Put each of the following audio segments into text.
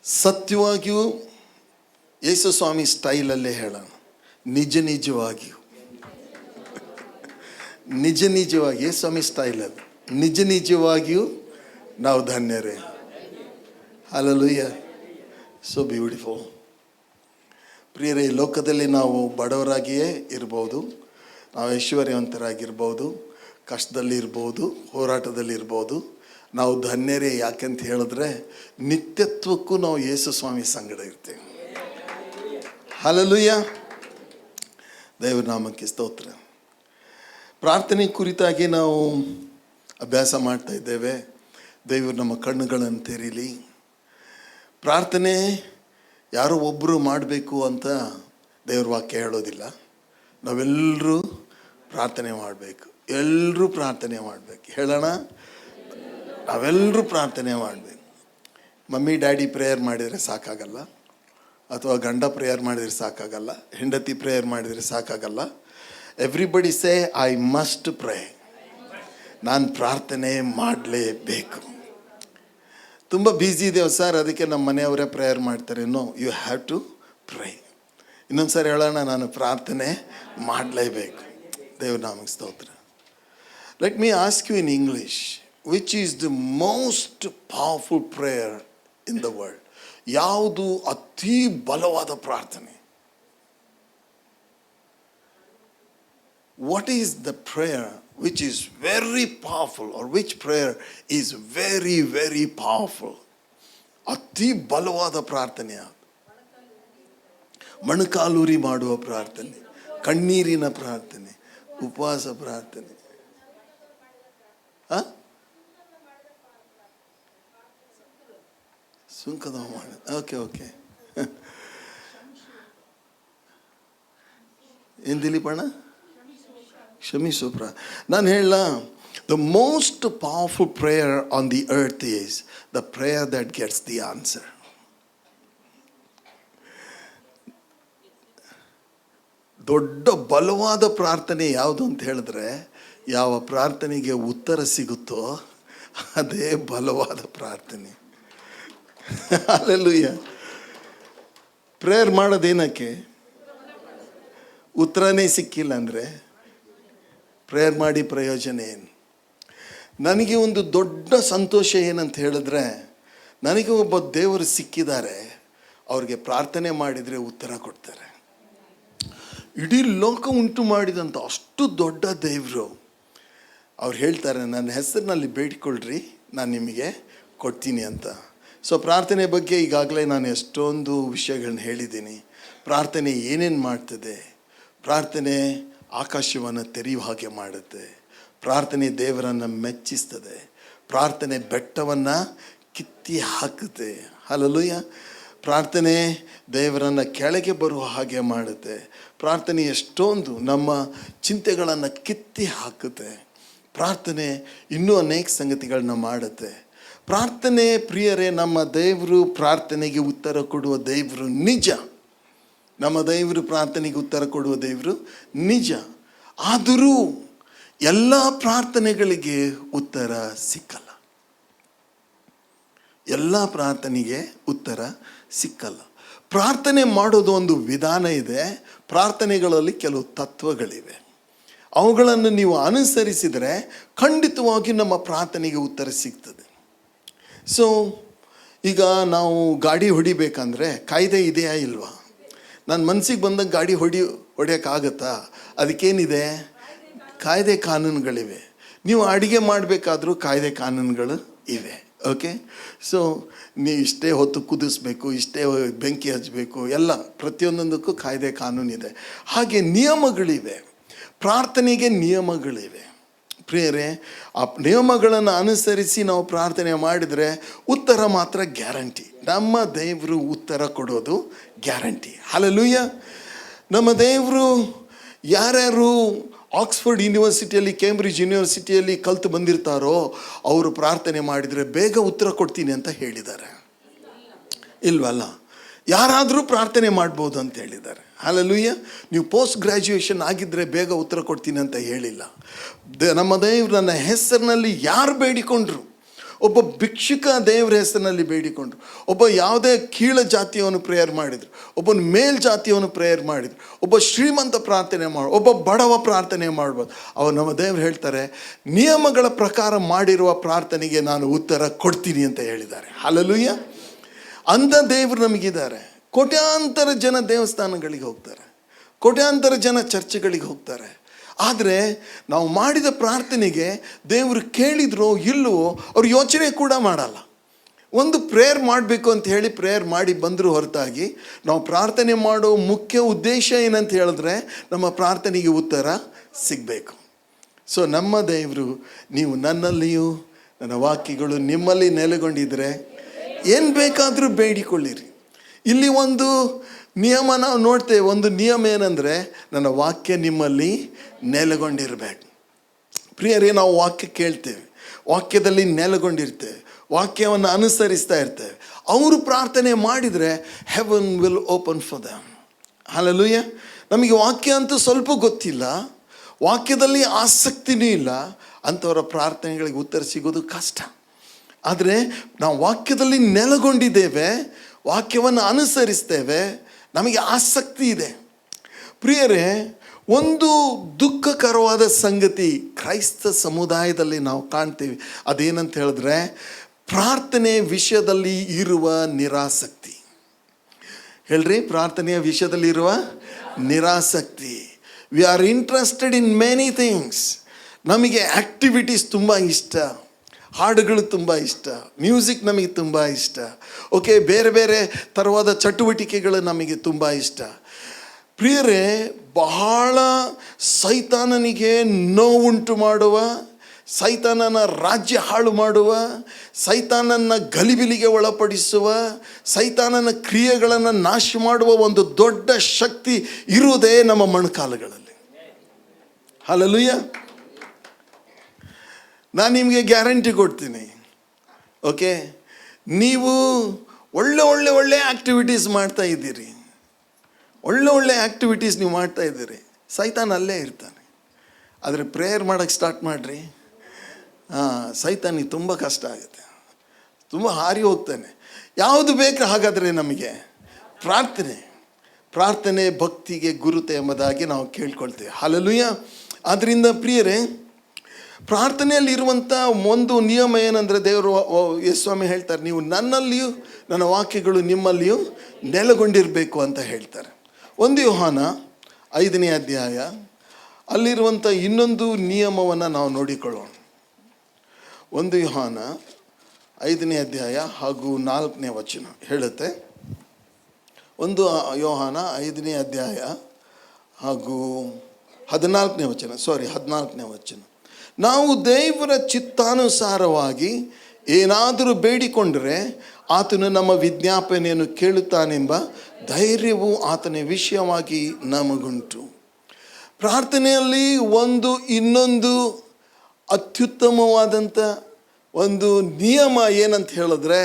ಸತ್ಯವಾಗಿಯೂ ಯೇಸು ಸ್ವಾಮಿ ಸ್ಟೈಲಲ್ಲೇ ಹೇಳೋಣ, ನಿಜವಾಗಿಯೂ ಯೇಸು ಸ್ವಾಮಿ ಸ್ಟೈಲಲ್ಲಿ ನಿಜವಾಗಿಯೂ ನಾವು ಧನ್ಯರೇ. ಹಲ್ಲೆಲೂಯಾ. So beautiful. ಪ್ರಿಯರೇ, ಈ ಲೋಕದಲ್ಲಿ ನಾವು ಬಡವರಾಗಿಯೇ ಇರ್ಬೋದು, ನಾವು ಐಶ್ವರ್ಯವಂತರಾಗಿರ್ಬೋದು, ಕಷ್ಟದಲ್ಲಿರ್ಬೋದು, ಹೋರಾಟದಲ್ಲಿರ್ಬೋದು. ನಾವು ಧನ್ಯರೇ. ಯಾಕೆಂತ ಹೇಳಿದ್ರೆ ನಿತ್ಯತ್ವಕ್ಕೂ ನಾವು ಯೇಸು ಸ್ವಾಮಿ ಸಂಗಡ ಇರ್ತೇವೆ. ಹಲ್ಲೆಲೂಯಾ. ದೇವರ ನಾಮಕ್ಕೆ ಸ್ತೋತ್ರ. ಪ್ರಾರ್ಥನೆ ಕುರಿತಾಗಿ ನಾವು ಅಭ್ಯಾಸ ಮಾಡ್ತಾ ಇದ್ದೇವೆ. ದೇವರು ನಮ್ಮ ಕಣ್ಣುಗಳನ್ನು ತೆರೀಲಿ. ಪ್ರಾರ್ಥನೆ ಯಾರೋ ಒಬ್ಬರು ಮಾಡಬೇಕು ಅಂತ ದೇವ್ರ ವಾಕ್ಯ ಹೇಳೋದಿಲ್ಲ. ನಾವೆಲ್ಲರೂ ಪ್ರಾರ್ಥನೆ ಮಾಡಬೇಕು. ಎಲ್ಲರೂ ಪ್ರಾರ್ಥನೆ ಮಾಡಬೇಕು. ಹೇಳೋಣ, ನಾವೆಲ್ಲರೂ ಪ್ರಾರ್ಥನೆ ಮಾಡಬೇಕು. ಮಮ್ಮಿ ಡ್ಯಾಡಿ ಪ್ರೇಯರ್ ಮಾಡಿದರೆ ಸಾಕಾಗಲ್ಲ, ಅಥವಾ ಗಂಡ ಪ್ರೇಯರ್ ಮಾಡಿದರೆ ಸಾಕಾಗಲ್ಲ, ಹೆಂಡತಿ ಪ್ರೇಯರ್ ಮಾಡಿದರೆ ಸಾಕಾಗಲ್ಲ. Everybody say I must pray. ನಾನು ಪ್ರಾರ್ಥನೆ ಮಾಡಲೇಬೇಕು. ತುಂಬ ಬ್ಯುಸಿ ಇದ್ದೇವೆ ಸರ್, ಅದಕ್ಕೆ ನಮ್ಮ ಮನೆಯವರೇ ಪ್ರೇಯರ್ ಮಾಡ್ತಾರೆ. No, you have to pray. ಇನ್ನೊಂದು ಸಾರಿ ಹೇಳೋಣ, ನಾನು ಪ್ರಾರ್ಥನೆ ಮಾಡಲೇಬೇಕು. ದೇವ್ರ ನಾಮಕ್ಕೆ ಸ್ತೋತ್ರ. Let me ask you in English, which is the most powerful prayer in the world? ಯಾವುದು ಅತಿ ಬಲವಾದ ಪ್ರಾರ್ಥನೆ? What is the prayer which is very powerful, or which prayer is very very powerful? ಅತಿ ಬಲವಾದ ಪ್ರಾರ್ಥನೆ ಅದು. ಮೊಣಕಾಲೂರಿ ಮಾಡುವ ಪ್ರಾರ್ಥನೆ, ಕಣ್ಣೀರಿನ ಪ್ರಾರ್ಥನೆ, ಉಪವಾಸ ಪ್ರಾರ್ಥನೆ. ಸುಂಕದ ಮಾಡ. ಓಕೆ ಏನು ದಿಲೀಪಣ್ಣ? ಕ್ಷಮಿಸು ನಾನು ಹೇಳ, the most powerful prayer on the earth is the prayer that gets the answer. ದೊಡ್ಡ ಬಲವಾದ ಪ್ರಾರ್ಥನೆ ಯಾವುದು ಅಂತ ಹೇಳಿದ್ರೆ, ಯಾವ ಪ್ರಾರ್ಥನೆಗೆ ಉತ್ತರ ಸಿಗುತ್ತೋ ಅದೇ ಬಲವಾದ ಪ್ರಾರ್ಥನೆ. ಹಲ್ಲೆಲೂಯಾ. ಪ್ರೇಯರ್ ಮಾಡೋದೇನಕ್ಕೆ? ಉತ್ತರನೇ ಸಿಕ್ಕಿಲ್ಲ ಅಂದರೆ ಪ್ರೇಯರ್ ಮಾಡಿ ಪ್ರಯೋಜನ ಏನು? ನನಗೆ ಒಂದು ದೊಡ್ಡ ಸಂತೋಷ ಏನಂತ ಹೇಳಿದ್ರೆ, ನನಗೆ ಒಬ್ಬ ದೇವರು ಸಿಕ್ಕಿದ್ದಾರೆ. ಅವ್ರಿಗೆ ಪ್ರಾರ್ಥನೆ ಮಾಡಿದರೆ ಉತ್ತರ ಕೊಡ್ತಾರೆ. ಇಡೀ ಲೋಕ ಉಂಟು ಮಾಡಿದಂಥ ಅಷ್ಟು ದೊಡ್ಡ ದೇವರು. ಅವ್ರು ಹೇಳ್ತಾರೆ, ನನ್ನ ಹೆಸರಿನಲ್ಲಿ ಬೇಡಿಕೊಳ್ಳ್ರಿ, ನಾನು ನಿಮಗೆ ಕೊಡ್ತೀನಿ ಅಂತ. ಸೊ ಪ್ರಾರ್ಥನೆ ಬಗ್ಗೆ ಈಗಾಗಲೇ ನಾನು ಎಷ್ಟೊಂದು ವಿಷಯಗಳನ್ನ ಹೇಳಿದ್ದೀನಿ. ಪ್ರಾರ್ಥನೆ ಏನೇನು ಮಾಡ್ತದೆ? ಪ್ರಾರ್ಥನೆ ಆಕಾಶವನ್ನು ತೆರೆಯುವ ಹಾಗೆ ಮಾಡುತ್ತೆ. ಪ್ರಾರ್ಥನೆ ದೇವರನ್ನು ಮೆಚ್ಚಿಸ್ತದೆ. ಪ್ರಾರ್ಥನೆ ಬೆಟ್ಟವನ್ನು ಕಿತ್ತಿ ಹಾಕುತ್ತೆ. ಹಲ್ಲೆಲೂಯಾ. ಪ್ರಾರ್ಥನೆ ದೇವರನ್ನು ಕೆಳಗೆ ಬರುವ ಹಾಗೆ ಮಾಡುತ್ತೆ. ಪ್ರಾರ್ಥನೆ ಎಷ್ಟೊಂದು ನಮ್ಮ ಚಿಂತೆಗಳನ್ನು ಕಿತ್ತಿ ಹಾಕುತ್ತೆ. ಪ್ರಾರ್ಥನೆ ಇನ್ನೂ ಅನೇಕ ಸಂಗತಿಗಳನ್ನ ಮಾಡುತ್ತೆ. ಪ್ರಾರ್ಥನೆ ಪ್ರಿಯರೇ, ನಮ್ಮ ದೇವರು ಪ್ರಾರ್ಥನೆಗೆ ಉತ್ತರ ಕೊಡುವ ದೇವರು ನಿಜ. ನಮ್ಮ ದೇವರು ಪ್ರಾರ್ಥನೆಗೆ ಉತ್ತರ ಕೊಡುವ ದೇವರು ನಿಜ. ಆದರೂ ಎಲ್ಲ ಪ್ರಾರ್ಥನೆಗಳಿಗೆ ಉತ್ತರ ಸಿಕ್ಕಲ್ಲ. ಎಲ್ಲ ಪ್ರಾರ್ಥನೆಗೆ ಉತ್ತರ ಸಿಕ್ಕಲ್ಲ. ಪ್ರಾರ್ಥನೆ ಮಾಡೋದು ಒಂದು ವಿಧಾನ ಇದೆ. ಪ್ರಾರ್ಥನೆಗಳಲ್ಲಿ ಕೆಲವು ತತ್ವಗಳಿವೆ. ಅವುಗಳನ್ನು ನೀವು ಅನುಸರಿಸಿದರೆ ಖಂಡಿತವಾಗಿ ನಮ್ಮ ಪ್ರಾರ್ಥನೆಗೆ ಉತ್ತರ ಸಿಗ್ತದೆ. ಸೊ ಈಗ ನಾವು ಗಾಡಿ ಹೊಡಿಬೇಕಂದ್ರೆ ಕಾಯ್ದೆ ಇದೆಯಾ ಇಲ್ವಾ? ನನ್ನ ಮನಸ್ಸಿಗೆ ಬಂದಾಗ ಗಾಡಿ ಹೊಡೆಯೋಕ್ಕಾಗತ್ತಾ? ಅದಕ್ಕೇನಿದೆ? ಕಾಯ್ದೆ ಕಾನೂನುಗಳಿವೆ. ನೀವು ಅಡುಗೆ ಮಾಡಬೇಕಾದ್ರೂ ಕಾಯ್ದೆ ಕಾನೂನುಗಳು ಇವೆ. ಓಕೆ. ಸೊ ನೀವು ಇಷ್ಟೇ ಹೊತ್ತು ಕುದಿಸ್ಬೇಕು, ಇಷ್ಟೇ ಬೆಂಕಿ ಹಚ್ಚಬೇಕು, ಎಲ್ಲ ಪ್ರತಿಯೊಂದೊಂದಕ್ಕೂ ಕಾಯ್ದೆ ಕಾನೂನಿದೆ. ಹಾಗೆ ನಿಯಮಗಳಿವೆ. ಪ್ರಾರ್ಥನೆಗೆ ನಿಯಮಗಳಿವೆ. ಪ್ರಿಯರೇ, ಆ ನಿಯಮಗಳನ್ನು ಅನುಸರಿಸಿ ನಾವು ಪ್ರಾರ್ಥನೆ ಮಾಡಿದರೆ ಉತ್ತರ ಮಾತ್ರ ಗ್ಯಾರಂಟಿ. ನಮ್ಮ ದೇವರು ಉತ್ತರ ಕೊಡೋದು ಗ್ಯಾರಂಟಿ. ಹಲ್ಲೆಲೂಯಾ. ನಮ್ಮ ದೇವರು ಯಾರ್ಯಾರು ಆಕ್ಸ್ಫರ್ಡ್ ಯೂನಿವರ್ಸಿಟಿಯಲ್ಲಿ, ಕೇಂಬ್ರಿಡ್ಜ್ ಯೂನಿವರ್ಸಿಟಿಯಲ್ಲಿ ಕಲ್ತು ಬಂದಿರ್ತಾರೋ ಅವರು ಪ್ರಾರ್ಥನೆ ಮಾಡಿದರೆ ಬೇಗ ಉತ್ತರ ಕೊಡ್ತೀನಿ ಅಂತ ಹೇಳಿದ್ದಾರೆ. ಇಲ್ವಲ್ಲ? ಯಾರಾದರೂ ಪ್ರಾರ್ಥನೆ ಮಾಡ್ಬೋದು ಅಂತ ಹೇಳಿದ್ದಾರೆ. ಹಲ್ಲೆಲೂಯಾ. ನೀವು ಪೋಸ್ಟ್ ಗ್ರ್ಯಾಜುಯೇಷನ್ ಆಗಿದ್ದರೆ ಬೇಗ ಉತ್ತರ ಕೊಡ್ತೀನಿ ಅಂತ ಹೇಳಿಲ್ಲ. ನಮ್ಮ ದೇವರು ನನ್ನ ಹೆಸರಿನಲ್ಲಿ ಯಾರು ಬೇಡಿಕೊಂಡ್ರು ಒಬ್ಬ ಭಿಕ್ಷುಕ ದೇವರ ಹೆಸರಿನಲ್ಲಿ ಬೇಡಿಕೊಂಡ್ರು, ಒಬ್ಬ ಯಾವುದೇ ಕೀಳ ಜಾತಿಯವನು ಪ್ರೇಯರ್ ಮಾಡಿದ್ರು, ಒಬ್ಬನ ಮೇಲ್ ಜಾತಿಯವನು ಪ್ರೇಯರ್ ಮಾಡಿದ್ರು, ಒಬ್ಬ ಶ್ರೀಮಂತ ಪ್ರಾರ್ಥನೆ ಒಬ್ಬ ಬಡವ ಪ್ರಾರ್ಥನೆ ಮಾಡ್ಬೋದು. ಅವ್ರು ನಮ್ಮ ದೇವರು ಹೇಳ್ತಾರೆ, ನಿಯಮಗಳ ಪ್ರಕಾರ ಮಾಡಿರುವ ಪ್ರಾರ್ಥನೆಗೆ ನಾನು ಉತ್ತರ ಕೊಡ್ತೀನಿ ಅಂತ ಹೇಳಿದ್ದಾರೆ. ಹಲ್ಲೆಲೂಯಾ. ಅಂಥ ದೇವರು ನಮಗಿದ್ದಾರೆ. ಕೋಟ್ಯಾಂತರ ಜನ ದೇವಸ್ಥಾನಗಳಿಗೆ ಹೋಗ್ತಾರೆ, ಕೋಟ್ಯಾಂತರ ಜನ ಚರ್ಚ್ಗಳಿಗೆ ಹೋಗ್ತಾರೆ. ಆದರೆ ನಾವು ಮಾಡಿದ ಪ್ರಾರ್ಥನೆಗೆ ದೇವರು ಕೇಳಿದ್ರೋ ಇಲ್ಲವೋ ಅವ್ರು ಯೋಚನೆ ಕೂಡ ಮಾಡಲ್ಲ. ಒಂದು ಪ್ರೇಯರ್ ಮಾಡಬೇಕು ಅಂತ ಹೇಳಿ ಪ್ರೇಯರ್ ಮಾಡಿ ಬಂದರೂ ಹೊರತಾಗಿ ನಾವು ಪ್ರಾರ್ಥನೆ ಮಾಡೋ ಮುಖ್ಯ ಉದ್ದೇಶ ಏನಂತ ಹೇಳಿದ್ರೆ ನಮ್ಮ ಪ್ರಾರ್ಥನೆಗೆ ಉತ್ತರ ಸಿಗಬೇಕು. ಸೊ ನಮ್ಮ ದೇವರು, ನೀವು ನನ್ನಲ್ಲಿಯೂ ನನ್ನ ವಾಕ್ಯಗಳು ನಿಮ್ಮಲ್ಲಿ ನೆಲೆಗೊಂಡಿದ್ರೆ ಏನು ಬೇಕಾದರೂ ಬೇಡಿಕೊಳ್ಳಿರಿ. ಇಲ್ಲಿ ಒಂದು ನಿಯಮ ನಾವು ನೋಡ್ತೇವೆ. ಒಂದು ನಿಯಮ ಏನಂದರೆ, ನನ್ನ ವಾಕ್ಯ ನಿಮ್ಮಲ್ಲಿ ನೆಲೆಗೊಂಡಿರಬೇಕು. ಪ್ರಿಯರೇ, ನಾವು ವಾಕ್ಯ ಕೇಳ್ತೇವೆ, ವಾಕ್ಯದಲ್ಲಿ ನೆಲೆಗೊಂಡಿರ್ತೇವೆ, ವಾಕ್ಯವನ್ನು ಅನುಸರಿಸ್ತಾ ಇರ್ತೇವೆ. ಅವರು ಪ್ರಾರ್ಥನೆ ಮಾಡಿದರೆ heaven will open for them. Hallelujah. ನಮಗೆ ವಾಕ್ಯ ಅಂತೂ ಸ್ವಲ್ಪ ಗೊತ್ತಿಲ್ಲ, ವಾಕ್ಯದಲ್ಲಿ ಆಸಕ್ತಿನೂ ಇಲ್ಲ, ಅಂಥವರ ಪ್ರಾರ್ಥನೆಗಳಿಗೆ ಉತ್ತರ ಸಿಗೋದು ಕಷ್ಟ. ಆದರೆ ನಾವು ವಾಕ್ಯದಲ್ಲಿ ನೆಲೆಗೊಂಡಿದ್ದೇವೆ, ವಾಕ್ಯವನ್ನು ಅನುಸರಿಸ್ತೇವೆ, ನಮಗೆ ಆಸಕ್ತಿ ಇದೆ. ಪ್ರಿಯರೇ, ಒಂದು ದುಃಖಕರವಾದ ಸಂಗತಿ ಕ್ರೈಸ್ತ ಸಮುದಾಯದಲ್ಲಿ ನಾವು ಕಾಣ್ತೀವಿ. ಅದೇನಂತ ಹೇಳಿದ್ರೆ, ಪ್ರಾರ್ಥನೆ ವಿಷಯದಲ್ಲಿ ಇರುವ ನಿರಾಸಕ್ತಿ. ಹೇಳ್ರಿ, ಪ್ರಾರ್ಥನೆಯ ವಿಷಯದಲ್ಲಿ ಇರುವ ನಿರಾಸಕ್ತಿ. We are interested in many things. ನಮಗೆ ಆ್ಯಕ್ಟಿವಿಟೀಸ್ ತುಂಬ ಇಷ್ಟ, ಹಾಡುಗಳು ತುಂಬ ಇಷ್ಟ, ಮ್ಯೂಸಿಕ್ ನಮಗೆ ತುಂಬ ಇಷ್ಟ, ಓಕೆ, ಬೇರೆ ಬೇರೆ ಥರವಾದ ಚಟುವಟಿಕೆಗಳು ನಮಗೆ ತುಂಬ ಇಷ್ಟ. ಪ್ರಿಯರೇ, ಬಹಳ ಸೈತಾನನಿಗೆ ನೋವುಂಟು ಮಾಡುವ, ಸೈತಾನನ ರಾಜ್ಯ ಹಾಳು ಮಾಡುವ, ಸೈತಾನನ ಗಲಿಬಿಲಿಗೆ ಒಳಪಡಿಸುವ, ಸೈತಾನನ ಕ್ರಿಯೆಗಳನ್ನು ನಾಶ ಮಾಡುವ ಒಂದು ದೊಡ್ಡ ಶಕ್ತಿ ಇರುವುದೇ ನಮ್ಮ ಮೊಣಕಾಲುಗಳಲ್ಲಿ. ಹಲ್ಲೆಲೂಯಾ. ನಾನು ನಿಮಗೆ ಗ್ಯಾರಂಟಿ ಕೊಡ್ತೀನಿ, ಓಕೆ, ನೀವು ಒಳ್ಳೆ ಒಳ್ಳೆ ಒಳ್ಳೆ ಆ್ಯಕ್ಟಿವಿಟೀಸ್ ಮಾಡ್ತಾ ಇದ್ದೀರಿ, ಒಳ್ಳೆ ಒಳ್ಳೆ ಆ್ಯಕ್ಟಿವಿಟೀಸ್ ನೀವು ಮಾಡ್ತಾ ಇದ್ದೀರಿ, ಸೈತಾನ್ ಅಲ್ಲೇ ಇರ್ತಾನೆ. ಆದರೆ ಪ್ರೇಯರ್ ಮಾಡೋಕ್ಕೆ ಸ್ಟಾರ್ಟ್ ಮಾಡಿರಿ, ಸೈತಾನಿಗೆ ತುಂಬ ಕಷ್ಟ ಆಗುತ್ತೆ, ತುಂಬ ಹಾರಿ ಹೋಗ್ತಾನೆ. ಯಾವುದು ಬೇಕು ಹಾಗಾದರೆ ನಮಗೆ? ಪ್ರಾರ್ಥನೆ ಭಕ್ತಿಗೆ ಗುರುತು ಎಂಬುದಾಗಿ ನಾವು ಕೇಳ್ಕೊಳ್ತೇವೆ. ಹಲ್ಲೆಲೂಯಾ. ಆದ್ದರಿಂದ ಪ್ರಿಯರೇ, ಪ್ರಾರ್ಥನೆಯಲ್ಲಿರುವಂಥ ಒಂದು ನಿಯಮ ಏನಂದರೆ, ದೇವರು ಯೇಸುಸ್ವಾಮಿ ಹೇಳ್ತಾರೆ, ನೀವು ನನ್ನಲ್ಲಿಯೂ ನನ್ನ ವಾಕ್ಯಗಳು ನಿಮ್ಮಲ್ಲಿಯೂ ನೆಲೆಗೊಂಡಿರಬೇಕು ಅಂತ ಹೇಳ್ತಾರೆ. 1 ಯೋಹಾನ 5ನೇ ಅಧ್ಯಾಯ ಅಲ್ಲಿರುವಂಥ ಇನ್ನೊಂದು ನಿಯಮವನ್ನು ನಾವು ನೋಡಿಕೊಳ್ಳೋಣ. 1 ಯೋಹಾನ 5ನೇ ಅಧ್ಯಾಯ ಹಾಗೂ 4ನೇ ವಚನ ಹೇಳುತ್ತೆ. 1 ಯೋಹಾನ 5ನೇ ಅಧ್ಯಾಯ ಹಾಗೂ 14ನೇ ವಚನ. ನಾವು ದೇವರ ಚಿತ್ತಾನುಸಾರವಾಗಿ ಏನಾದರೂ ಬೇಡಿಕೊಂಡರೆ ಆತನು ನಮ್ಮ ವಿಜ್ಞಾಪನೆಯನ್ನು ಕೇಳುತ್ತಾನೆಂಬ ಧೈರ್ಯವು ಆತನ ವಿಷಯವಾಗಿ ನಮಗುಂಟು. ಪ್ರಾರ್ಥನೆಯಲ್ಲಿ ಇನ್ನೊಂದು ಅತ್ಯುತ್ತಮವಾದಂಥ ಒಂದು ನಿಯಮ ಏನಂತ ಹೇಳಿದ್ರೆ,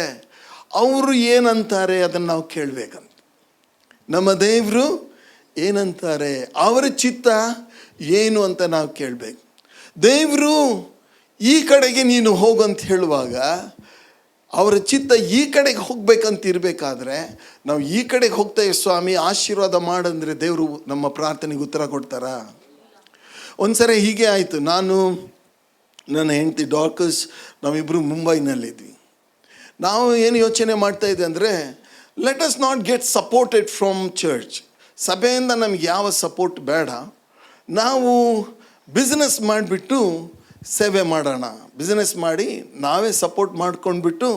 ಅವರು ಏನಂತಾರೆ ಅದನ್ನು ನಾವು ಕೇಳಬೇಕಂತ. ನಮ್ಮ ದೇವರು ಏನಂತಾರೆ, ಅವರ ಚಿತ್ತ ಏನು ಅಂತ ನಾವು ಕೇಳಬೇಕು. ದೇವರು ಈ ಕಡೆಗೆ ನೀನು ಹೋಗಂತ ಹೇಳುವಾಗ ಅವರ ಚಿತ್ತ ಈ ಕಡೆಗೆ ಹೋಗ್ಬೇಕಂತ ಇರಬೇಕಾದ್ರೆ ನಾವು ಈ ಕಡೆಗೆ ಹೋಗ್ತೇವೆ, ಸ್ವಾಮಿ ಆಶೀರ್ವಾದ ಮಾಡಂದರೆ ದೇವರು ನಮ್ಮ ಪ್ರಾರ್ಥನೆಗೆ ಉತ್ತರ ಕೊಡ್ತಾರಾ? ಒಂದ್ಸರಿ ಹೀಗೆ ಆಯಿತು. ನಾನು, ನನ್ನ ಹೆಂಡತಿ ಡಾರ್ಕಸ್, ನಾವಿಬ್ಬರು ಮುಂಬೈನಲ್ಲಿದ್ವಿ. ನಾವು ಏನು ಯೋಚನೆ ಮಾಡ್ತಾಯಿದ್ದೆ ಅಂದರೆ, let us not get supported from church. ಸಭೆಯಿಂದ ನಮಗೆ ಯಾವ ಸಪೋರ್ಟ್ ಬೇಡ, ನಾವು ಬಿಸ್ನೆಸ್ ಮಾಡಿಬಿಟ್ಟು ಸೇವೆ ಮಾಡೋಣ, ಬಿಸ್ನೆಸ್ ಮಾಡಿ ನಾವೇ ಸಪೋರ್ಟ್ ಮಾಡ್ಕೊಂಡ್ಬಿಟ್ಟು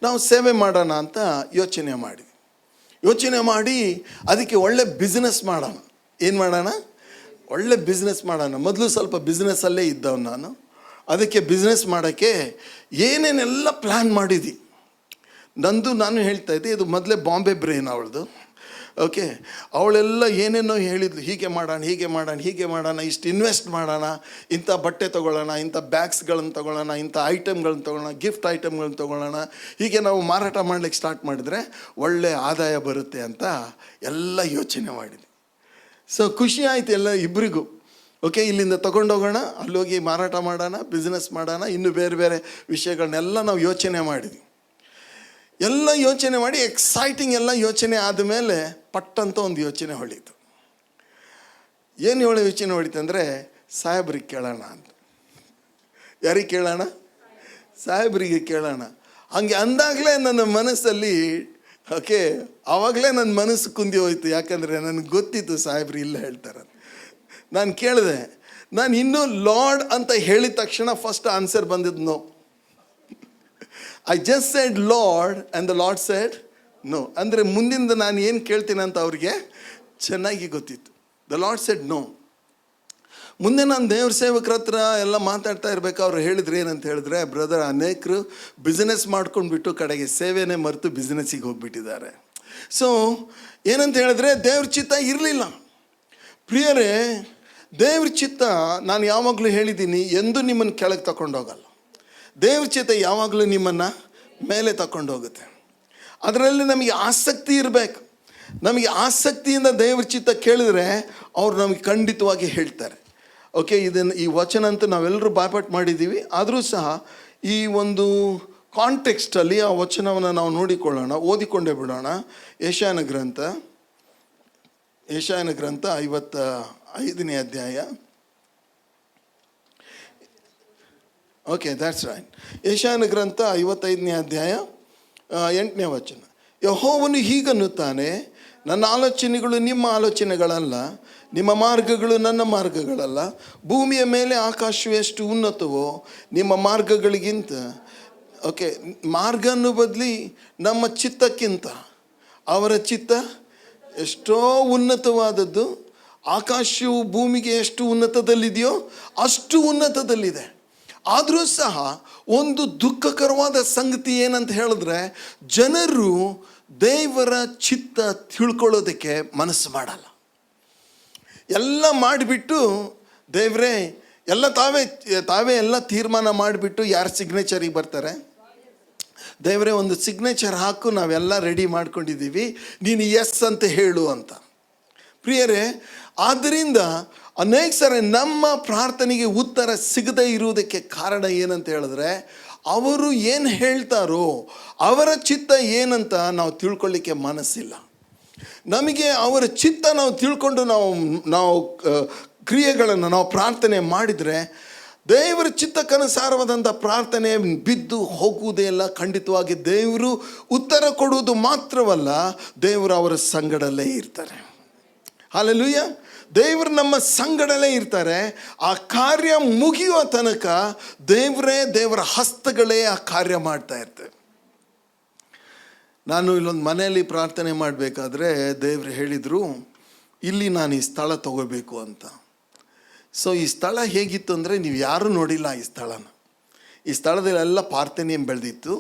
ನಾವು ಸೇವೆ ಮಾಡೋಣ ಅಂತ ಯೋಚನೆ ಮಾಡಿ ಅದಕ್ಕೆ ಒಳ್ಳೆ ಬಿಸ್ನೆಸ್ ಮಾಡೋಣ. ಏನು ಮಾಡೋಣ? ಒಳ್ಳೆ ಬಿಸ್ನೆಸ್ ಮಾಡೋಣ. ಮೊದಲು ಸ್ವಲ್ಪ ಬಿಸ್ನೆಸ್ಸಲ್ಲೇ ಇದ್ದವನು ನಾನು. ಅದಕ್ಕೆ ಬಿಸ್ನೆಸ್ ಮಾಡೋಕ್ಕೆ ಏನೇನೆಲ್ಲ ಪ್ಲ್ಯಾನ್ ಮಾಡಿದ್ವಿ. ನಾನು ಹೇಳ್ತಾಯಿದ್ದೆ, ಇದು ಮೊದಲೇ ಬಾಂಬೆ ಬ್ರೈನ್ ಅವಳದು, ಓಕೆ. ಅವಳೆಲ್ಲ ಏನೇನೋ ಹೇಳಿದ್ಲು, ಹೀಗೆ ಮಾಡೋಣ, ಇಷ್ಟು ಇನ್ವೆಸ್ಟ್ ಮಾಡೋಣ, ಇಂಥ ಬಟ್ಟೆ ತೊಗೊಳ್ಳೋಣ, ಇಂಥ ಬ್ಯಾಗ್ಸ್ಗಳನ್ನು ತೊಗೊಳ್ಳೋಣ, ಇಂಥ ಐಟಮ್ಗಳನ್ನ ತೊಗೊಳ್ಳೋಣ, ಗಿಫ್ಟ್ ಐಟಮ್ಗಳನ್ನ ತೊಗೊಳ್ಳೋಣ. ಹೀಗೆ ನಾವು ಮಾರಾಟ ಮಾಡಲಿಕ್ಕೆ ಸ್ಟಾರ್ಟ್ ಮಾಡಿದ್ರೆ ಒಳ್ಳೆ ಆದಾಯ ಬರುತ್ತೆ ಅಂತ ಎಲ್ಲ ಯೋಚನೆ ಮಾಡಿದ್ವಿ. ಸೊ ಖುಷಿ ಆಯಿತು ಎಲ್ಲ ಇಬ್ಬರಿಗೂ. ಓಕೆ, ಇಲ್ಲಿಂದ ತಗೊಂಡೋಗೋಣ, ಅಲ್ಲೋಗಿ ಮಾರಾಟ ಮಾಡೋಣ, ಬಿಸ್ನೆಸ್ ಮಾಡೋಣ, ಇನ್ನು ಬೇರೆ ಬೇರೆ ವಿಷಯಗಳನ್ನೆಲ್ಲ ನಾವು ಯೋಚನೆ ಮಾಡಿದ್ವಿ. ಎಲ್ಲ ಯೋಚನೆ ಮಾಡಿ ಎಕ್ಸೈಟಿಂಗ್ ಎಲ್ಲ ಯೋಚನೆ ಆದಮೇಲೆ ಪಟ್ಟಂತ ಒಂದು ಯೋಚನೆ ಹೊಳೀತು. ಏನು ಯೋಚನೆ ಹೊಳಿತು ಅಂದರೆ, ಸಾಹೇಬ್ರಿಗೆ ಕೇಳೋಣ ಅಂತ. ಯಾರಿಗೆ ಕೇಳೋಣ? ಸಾಹೇಬ್ರಿಗೆ ಕೇಳೋಣ. ಹಂಗೆ ಅಂದಾಗಲೇ ನನ್ನ ಮನಸ್ಸಲ್ಲಿ ಓಕೆ, ಆವಾಗಲೇ ನನ್ನ ಮನಸ್ಸು ಕುಂದಿ ಹೋಯ್ತು. ಯಾಕಂದರೆ ನನಗೆ ಗೊತ್ತಿತ್ತು ಸಾಹೇಬ್ರು ಇಲ್ಲ ಹೇಳ್ತಾರೆ. ನಾನು ಕೇಳಿದೆ. ನಾನು ಇನ್ನೂ ಲಾರ್ಡ್ ಅಂತ ಹೇಳಿದ ತಕ್ಷಣ ಫಸ್ಟ್ ಆನ್ಸರ್ ಬಂದಿದ್ದು no. I just said Lord and the Lord said no. ಅಂದರೆ ಮುಂದಿಂದ ನಾನು ಏನು ಕೇಳ್ತೀನಿ ಅಂತ ಅವ್ರಿಗೆ ಚೆನ್ನಾಗಿ ಗೊತ್ತಿತ್ತು. The Lord said no. ಮುಂದೆ ನಾನು ದೇವ್ರ ಸೇವಕರ ಹತ್ರ ಎಲ್ಲ ಮಾತಾಡ್ತಾ ಇರಬೇಕು. ಅವ್ರು ಹೇಳಿದ್ರು ಏನಂತ ಹೇಳಿದ್ರೆ, ಬ್ರದರ್, ಅನೇಕರು ಬಿಸ್ನೆಸ್ ಮಾಡ್ಕೊಂಡ್ಬಿಟ್ಟು ಕಡೆಗೆ ಸೇವೆನೇ ಮರೆತು ಬಿಸ್ನೆಸ್ಸಿಗೆ ಹೋಗ್ಬಿಟ್ಟಿದ್ದಾರೆ. ಸೊ ಏನಂತ ಹೇಳಿದ್ರೆ, ದೇವ್ರ ಚಿತ್ತ ಇರಲಿಲ್ಲ. ಪ್ರಿಯರೇ, ದೇವ್ರ ಚಿತ್ತ ನಾನು ಯಾವಾಗಲೂ ಹೇಳಿದ್ದೀನಿ, ಎಂದೂ ನಿಮ್ಮನ್ನು ಕೆಳಗೆ ತಗೊಂಡೋಗಲ್ಲ. ದೇವ್ರ ಚಿತ್ತ ಯಾವಾಗಲೂ ನಿಮ್ಮನ್ನು ಮೇಲೆ ತಗೊಂಡೋಗುತ್ತೆ. ಅದರಲ್ಲಿ ನಮಗೆ ಆಸಕ್ತಿ ಇರಬೇಕು. ನಮಗೆ ಆಸಕ್ತಿಯಿಂದ ದೇವ್ರ ಚಿತ್ತ ಕೇಳಿದ್ರೆ ಅವ್ರು ನಮಗೆ ಖಂಡಿತವಾಗಿ ಹೇಳ್ತಾರೆ. ಓಕೆ, ಈ ವಚನ ಅಂತೂ ನಾವೆಲ್ಲರೂ ಬಾಯ್ಪಾಟ್ ಮಾಡಿದ್ದೀವಿ. ಆದರೂ ಸಹ ಈ ಒಂದು ಕಾಂಟೆಕ್ಸ್ಟಲ್ಲಿ ಆ ವಚನವನ್ನು ನಾವು ನೋಡಿಕೊಳ್ಳೋಣ, ಓದಿಕೊಂಡೇ ಬಿಡೋಣ. ಯೆಶಾಯನ ಗ್ರಂಥ 55ನೇ ಅಧ್ಯಾಯ. Okay, that's right. ಯೆಶಾಯನ ಗ್ರಂಥ 55ನೇ ಅಧ್ಯಾಯ 8ನೇ ವಚನ. ಯೆಹೋವನು ಹೀಗನ್ನುತ್ತಾನೆ, ನನ್ನ ಆಲೋಚನೆಗಳು ನಿಮ್ಮ ಆಲೋಚನೆಗಳಲ್ಲ, ನಿಮ್ಮ ಮಾರ್ಗಗಳು ನನ್ನ ಮಾರ್ಗಗಳಲ್ಲ. ಭೂಮಿಯ ಮೇಲೆ ಆಕಾಶವು ಎಷ್ಟು ಉನ್ನತವೋ ನಿಮ್ಮ ಮಾರ್ಗಗಳಿಗಿಂತ. ಓಕೆ, ಮಾರ್ಗ ಅನ್ನೋ ಬದಲಿ ನಮ್ಮ ಚಿತ್ತಕ್ಕಿಂತ ಅವರ ಚಿತ್ತ ಎಷ್ಟೋ ಉನ್ನತವಾದದ್ದು. ಆಕಾಶವು ಭೂಮಿಗೆ ಎಷ್ಟು ಉನ್ನತದಲ್ಲಿದೆಯೋ ಅಷ್ಟು ಉನ್ನತದಲ್ಲಿದೆ. ಆದರೂ ಸಹ ಒಂದು ದುಃಖಕರವಾದ ಸಂಗತಿ ಏನಂತ ಹೇಳಿದ್ರೆ, ಜನರು ದೇವರ ಚಿತ್ತ ತಿಳ್ಕೊಳ್ಳೋದಕ್ಕೆ ಮನಸ್ಸು ಮಾಡಲ್ಲ. ಎಲ್ಲ ಮಾಡಿಬಿಟ್ಟು ದೇವರೇ ಎಲ್ಲ ತಾವೇ ಎಲ್ಲ ತೀರ್ಮಾನ ಮಾಡಿಬಿಟ್ಟು ಯಾರು ಸಿಗ್ನೇಚರಿಗೆ ಬರ್ತಾರೆ? ದೇವರೇ ಒಂದು ಸಿಗ್ನೇಚರ್ ಹಾಕು, ನಾವೆಲ್ಲ ರೆಡಿ ಮಾಡ್ಕೊಂಡಿದ್ದೀವಿ, ನೀನು ಎಸ್ ಅಂತ ಹೇಳು ಅಂತ. ಪ್ರಿಯರೇ, ಆದ್ದರಿಂದ ಅನೇಕ ಸಾರಿ ನಮ್ಮ ಪ್ರಾರ್ಥನೆಗೆ ಉತ್ತರ ಸಿಗದೇ ಇರುವುದಕ್ಕೆ ಕಾರಣ ಏನಂತ ಹೇಳಿದ್ರೆ, ಅವರು ಏನು ಹೇಳ್ತಾರೋ ಅವರ ಚಿತ್ತ ಏನಂತ ನಾವು ತಿಳ್ಕೊಳ್ಳಿಕ್ಕೆ ಮನಸ್ಸಿಲ್ಲ. ನಮಗೆ ಅವರ ಚಿತ್ತ ನಾವು ತಿಳ್ಕೊಂಡು ನಾವು ಕ್ರಿಯೆಗಳನ್ನು ನಾವು ಪ್ರಾರ್ಥನೆ ಮಾಡಿದರೆ, ದೇವರ ಚಿತ್ತಕ್ಕನುಸಾರವಾದಂಥ ಪ್ರಾರ್ಥನೆ ಬಿದ್ದು ಹೋಗುವುದೇ ಇಲ್ಲ. ಖಂಡಿತವಾಗಿ ದೇವರು ಉತ್ತರ ಕೊಡುವುದು ಮಾತ್ರವಲ್ಲ, ದೇವರು ಅವರ ಸಂಗಡಲ್ಲೇ ಇರ್ತಾರೆ. ಹಲ್ಲೆಲೂಯಾ. ದೇವರು ನಮ್ಮ ಸಂಗಡಲೇ ಇರ್ತಾರೆ. ಆ ಕಾರ್ಯ ಮುಗಿಯುವ ತನಕ ದೇವರ ಹಸ್ತಗಳೇ ಆ ಕಾರ್ಯ ಮಾಡ್ತಾ ಇರ್ತವೆ. ನಾನು ಇಲ್ಲೊಂದು ಮನೆಯಲ್ಲಿ ಪ್ರಾರ್ಥನೆ ಮಾಡಬೇಕಾದ್ರೆ ದೇವರು ಹೇಳಿದರು, ಇಲ್ಲಿ ನಾನು ಈ ಸ್ಥಳ ತಗೋಬೇಕು ಅಂತ. ಸೊ ಈ ಸ್ಥಳ ಹೇಗಿತ್ತು ಅಂದರೆ, ನೀವು ಯಾರೂ ನೋಡಿಲ್ಲ ಈ ಸ್ಥಳನ. ಈ ಸ್ಥಳದಲ್ಲೆಲ್ಲ ಪಾರ್ಥೆನಿಯಂ ಬೆಳೆದಿತ್ತು.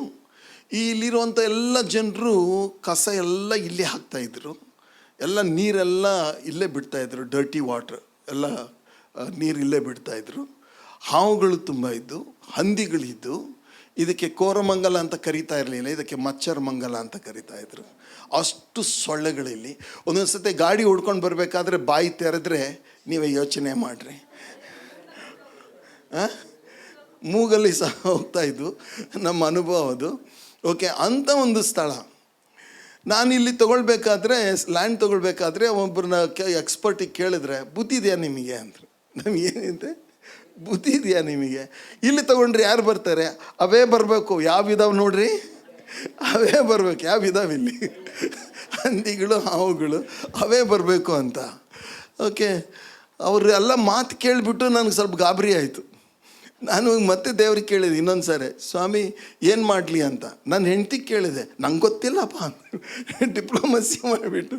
ಇಲ್ಲಿರುವಂಥ ಎಲ್ಲ ಜನರು ಕಸ ಎಲ್ಲ ಇಲ್ಲೇ ಹಾಕ್ತಾಯಿದ್ರು, ಎಲ್ಲ ನೀರೆಲ್ಲ ಇಲ್ಲೇ ಬಿಡ್ತಾಯಿದ್ರು, ಡರ್ಟಿ ವಾಟ್ರ್ ಎಲ್ಲ ನೀರು ಇಲ್ಲೇ ಬಿಡ್ತಾಯಿದ್ರು. ಹಾವುಗಳು ತುಂಬ ಇದ್ದು, ಹಂದಿಗಳಿದ್ದು. ಇದಕ್ಕೆ ಕೋರಮಂಗಲ ಅಂತ ಕರಿತಾ ಇರಲಿಲ್ಲ, ಇದಕ್ಕೆ ಮಚ್ಚರ್ ಮಂಗಲ ಅಂತ ಕರಿತಾಯಿದ್ರು. ಅಷ್ಟು ಸೊಳ್ಳೆಗಳಲ್ಲಿ ಒಂದೊಂದು ಸತಿ ಗಾಡಿ ಹುಡ್ಕೊಂಡು ಬರಬೇಕಾದ್ರೆ ಬಾಯಿ ತೆರೆದ್ರೆ ನೀವೇ ಯೋಚನೆ ಮಾಡಿರಿ, ಮೂಗಲ್ಲಿ ಸಹ ಹೋಗ್ತಾಯಿದ್ದು ನಮ್ಮ ಅನುಭವ ಅದು. ಓಕೆ, ಅಂಥ ಒಂದು ಸ್ಥಳ. ನಾನಿಲ್ಲಿ ಲ್ಯಾಂಡ್ ತೊಗೊಳ್ಬೇಕಾದ್ರೆ ಒಬ್ಬರನ್ನ ಎಕ್ಸ್ಪರ್ಟಿಗೆ ಕೇಳಿದ್ರೆ, ಬುದ್ಧಿ ಇದೆಯಾ ನಿಮಗೆ ಅಂದರು. ನಮಗೇನಿದೆ, ಬುದ್ಧಿ ಇದೆಯಾ ನಿಮಗೆ? ಇಲ್ಲಿ ತೊಗೊಂಡ್ರೆ ಯಾರು ಬರ್ತಾರೆ? ಅವೇ ಬರಬೇಕು. ಯಾವ ಇದಾವೆ ನೋಡ್ರಿ, ಅವೇ ಬರಬೇಕು. ಯಾವ ಇದಾವೆ ಇಲ್ಲಿ? ಹಂದಿಗಳು, ಹಾವುಗಳು, ಅವೇ ಬರಬೇಕು ಅಂತ. ಓಕೆ, ಅವರು ಎಲ್ಲ ಮಾತು ಕೇಳಿಬಿಟ್ಟು ನನಗೆ ಸ್ವಲ್ಪ ಗಾಬರಿ ಆಯಿತು. ನಾನು ಮತ್ತೆ ದೇವ್ರಿಗೆ ಕೇಳಿದೆ ಇನ್ನೊಂದು ಸಾರಿ, ಸ್ವಾಮಿ ಏನು ಮಾಡಲಿ ಅಂತ. ನನ್ನ ಹೆಂಡ್ತಿಗೆ ಕೇಳಿದೆ, ನಂಗೆ ಗೊತ್ತಿಲ್ಲಪ್ಪ ಅಂತ ಡಿಪ್ಲೊಮಸಿ ಮಾಡಿಬಿಟ್ಟು.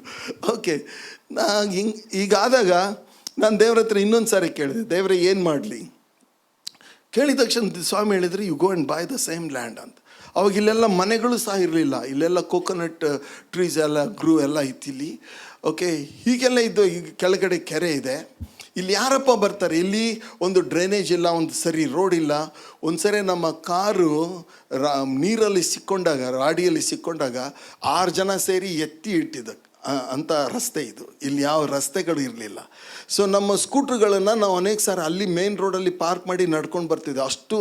ಓಕೆ, ಈಗಾದಾಗ ನಾನು ದೇವ್ರ ಹತ್ರ ಇನ್ನೊಂದು ಸಾರಿ ಕೇಳಿದೆ, ದೇವ್ರೆ ಏನು ಮಾಡಲಿ? ಕೇಳಿದ ತಕ್ಷಣ ಸ್ವಾಮಿ ಹೇಳಿದ್ರು, you go and buy the same land ಅಂತ. ಅವಾಗ ಇಲ್ಲೆಲ್ಲ ಮನೆಗಳು ಸಹ ಇರಲಿಲ್ಲ, ಇಲ್ಲೆಲ್ಲ ಕೋಕೋನಟ್ ಟ್ರೀಸ್ ಎಲ್ಲ ಗ್ರೂ ಎಲ್ಲ ಇತ್ತು ಇಲ್ಲಿ. ಓಕೆ, ಹೀಗೆಲ್ಲ ಇದ್ದು. ಈಗ ಕೆಳಗಡೆ ಕೆರೆ ಇದೆ. ಇಲ್ಲಿ ಯಾರಪ್ಪ ಬರ್ತಾರೆ? ಇಲ್ಲಿ ಒಂದು ಡ್ರೈನೇಜ್ ಇಲ್ಲ, ಒಂದು ಸರಿ ರೋಡ್ ಇಲ್ಲ. ಒಂದು ಸರಿ ನಮ್ಮ ಕಾರು ನೀರಲ್ಲಿ ಸಿಕ್ಕೊಂಡಾಗ, ರಾಡಿಯಲ್ಲಿ ಸಿಕ್ಕೊಂಡಾಗ 6 ಜನ ಸೇರಿ ಎತ್ತಿ ಇಟ್ಟಿದ್ದಕ್ಕೆ ಅಂಥ ರಸ್ತೆ ಇದು. ಇಲ್ಲಿ ಯಾವ ರಸ್ತೆಗಳು ಇರಲಿಲ್ಲ. ಸೊ ನಮ್ಮ ಸ್ಕೂಟ್ರುಗಳನ್ನು ನಾವು ಅನೇಕ ಸಾರಿ ಅಲ್ಲಿ ಮೇನ್ ರೋಡಲ್ಲಿ ಪಾರ್ಕ್ ಮಾಡಿ ನಡ್ಕೊಂಡು ಬರ್ತಿದ್ದೆ. ಅಷ್ಟು